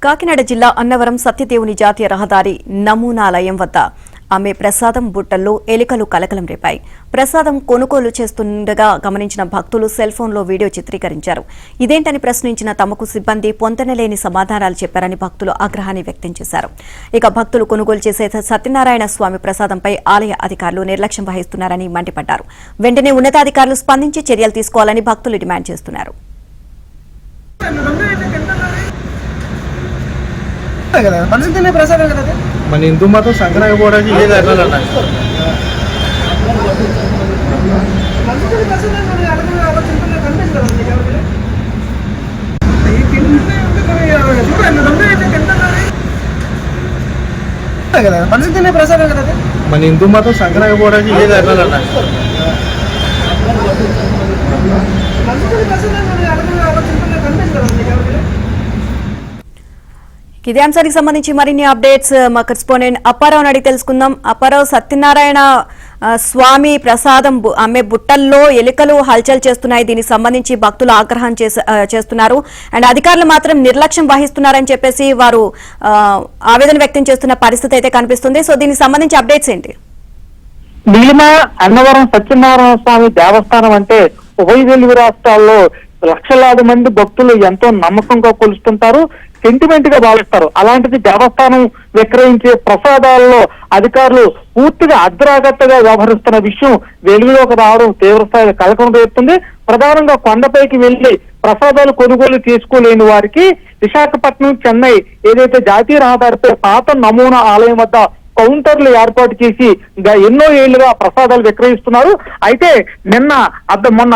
కాకినాడ జిల్లా అన్నవరం సత్యదేవుని జాతీయ రహదారి నమూనాలయం వద్ద ఆమె ప్రసాదం బుట్టల్లో ఎలుకలు కలకలం రేపాయి. ప్రసాదం కొనుగోలు చేస్తుండగా గమనించిన భక్తులు సెల్ ఫోన్లో వీడియో చిత్రీకరించారు. ఇదేంటని ప్రశ్నించిన తమకు సిబ్బంది పొంతనలేని సమాధానాలు చెప్పారని భక్తులు ఆగ్రహాన్ని వ్యక్తం చేశారు. ఇక భక్తులు కొనుగోలు చేసే సత్యనారాయణ స్వామి ప్రసాదంపై ఆలయ అధికారులు నిర్లక్ష్యం వహిస్తున్నారని మండిపడ్డారు. వెంటనే ఉన్నతాధికారులు స్పందించి చర్యలు తీసుకోవాలని భక్తులు డిమాండ్ చేస్తున్నారు. మన హిందూ మతం సంక్రాంతి పోవడానికి ఏది వెళ్ళాలన్నా మన హిందూ మతం సంక్రాంతి పోవడానికి ఏది వెళ్ళాలన్నా ఇదే అంశానికి సంబంధించి మరిన్ని అప్డేట్స్ మా కరెస్పాండెంట్ అప్పారావు అడిగి తెలుసుకుందాం. అప్పారావు, సత్యనారాయణ స్వామి ప్రసాదం అమ్మే బుట్టల్లో ఎలుకలు హల్చల్ చేస్తున్నాయి. దీనికి సంబంధించి భక్తులు ఆగ్రహం చేస్తున్నారు. అండ్ అధికారులు మాత్రం నిర్లక్ష్యం వహిస్తున్నారని చెప్పేసి వారు ఆవేదన వ్యక్తం చేస్తున్న పరిస్థితి అయితే కనిపిస్తుంది. సో దీనికి సంబంధించి అప్డేట్స్ ఏంటి? నీలిమ అన్నవరం సత్యనారాయణ స్వామి దేవస్థానం అంటే ఉభయ తెలుగు రాష్ట్రాల్లో లక్షలాది మంది భక్తులు ఎంతో నమ్మకంగా కొలుస్తుంటారు, సెంటిమెంట్ గా భావిస్తారు. అలాంటిది దేవస్థానం విక్రయించే ప్రసాదాల్లో అధికారులు పూర్తిగా అర్ధరాగత్తగా వ్యవహరిస్తున్న విషయం వెలుగులోకి రావడం తీవ్రస్థాయిలో కలకం రేపుతుంది. ప్రధానంగా కొండపైకి వెళ్లి ప్రసాదాలు కొనుగోలు చేసుకోలేని వారికి విశాఖపట్నం, చెన్నై ఏదైతే జాతీయ రహదారిపై పాత నమూనా ఆలయం వద్ద కౌంటర్లు ఏర్పాటు చేసి ఎన్నో ఏళ్లుగా ప్రసాదాలు విక్రయిస్తున్నారు. అయితే మొన్న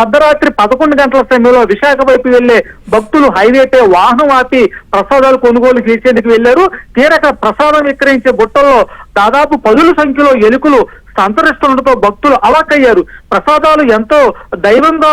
అర్ధరాత్రి 11 గంటల సమయంలో విశాఖ వైపు వెళ్లే భక్తులు హైవేపై వాహనం ఆపి ప్రసాదాలు కొనుగోలు చేసేందుకు వెళ్లారు. తీరక ప్రసాదం విక్రయించే బుట్టల్లో దాదాపు 10 సంఖ్యలో ఎలుకలు సంతరిస్తుండటంతో భక్తులు అవాక్కయ్యారు. ప్రసాదాలు ఎంతో దైవంగా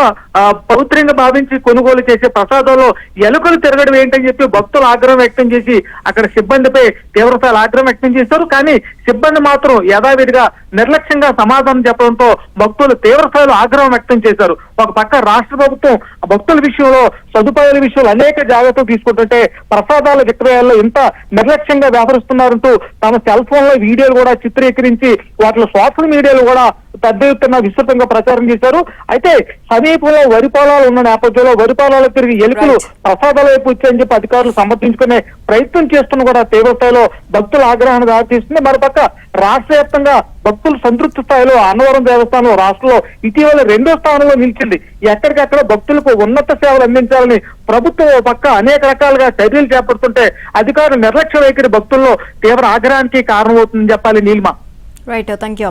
పవిత్రంగా భావించి కొనుగోలు చేసే ప్రసాదాల్లో ఎలుకలు తిరగడం ఏంటని చెప్పి భక్తులు ఆగ్రహం వ్యక్తం చేసి అక్కడ సిబ్బందిపై తీవ్రస్థాయిలో ఆగ్రహం వ్యక్తం చేశారు. కానీ సిబ్బంది మాత్రం యథావిధిగా నిర్లక్ష్యంగా సమాధానం చెప్పడంతో భక్తులు తీవ్రస్థాయిలో ఆగ్రహం వ్యక్తం చేశారు. ఒక పక్క రాష్ట్ర ప్రభుత్వం భక్తుల విషయంలో సదుపాయాల విషయంలో అనేక జాగ్రత్తలు తీసుకుంటుంటే ప్రసాదాల విక్రయాల్లో ఇంత నిర్లక్ష్యంగా వ్యవహరిస్తున్నారంటూ తమ సెల్ ఫోన్ లో వీడియోలు కూడా చిత్రీకరించి వాటిలో సోషల్ మీడియాలో కూడా పెద్ద ఎత్తున విస్తృతంగా ప్రచారం చేశారు. అయితే సమీపంలో వరి పొలాలు ఉన్న నేపథ్యంలో వరి పొలాలు తిరిగి ఎలుకలు ప్రసాదాల వైపు వచ్చాయని చెప్పి అధికారులు సమర్థించుకునే ప్రయత్నం చేస్తున్న కూడా తీవ్రస్థాయిలో భక్తుల ఆగ్రహాన్ని దారితీస్తుంది. మరోపక్క రాష్ట్ర వ్యాప్తంగా భక్తులు సంతృప్తి స్థాయిలో అన్నవరం దేవస్థానం రాష్ట్రంలో ఇటీవల 2వ స్థానంలో నిలిచింది. ఎక్కడికక్కడ భక్తులకు ఉన్నత సేవలు అందించాలని ప్రభుత్వం పక్క అనేక రకాలుగా చర్యలు చేపడుతుంటే అధికారులు నిర్లక్ష్య వైఖరి భక్తుల్లో తీవ్ర ఆగ్రహానికి కారణమవుతుందని చెప్పాలి. నీలిమ. Right, thank you.